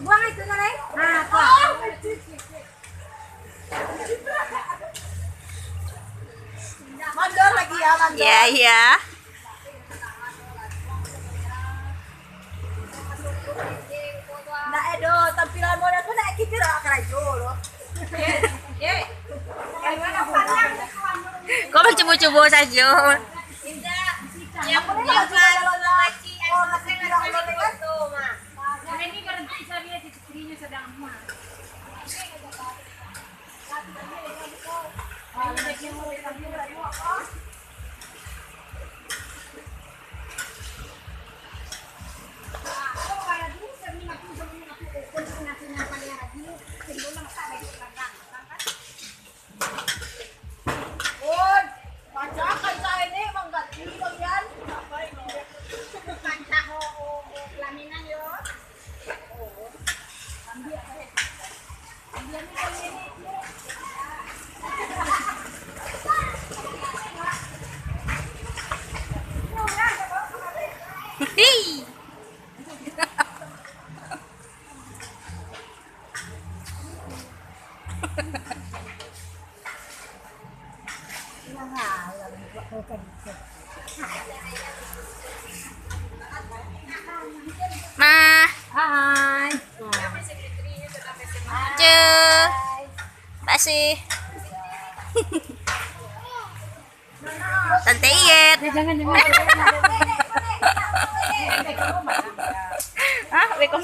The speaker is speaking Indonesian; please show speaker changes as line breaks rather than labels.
buang itu Neng. Nah, tuh. Mandor lagi ya, mandor.
Iya, iya.
Nah, Edo, tampilan model tuh nak kita dah kerajo loh.
Kok mencoba-coba saja?
Yang penting kalau lagi orang bilang lo dengan
Ini karena bisa lihat istrinya sedang emas.
Hei. Ma,
hai.
cu, Basih. Tante Iyet.
Jangan.
Hah, Bekom.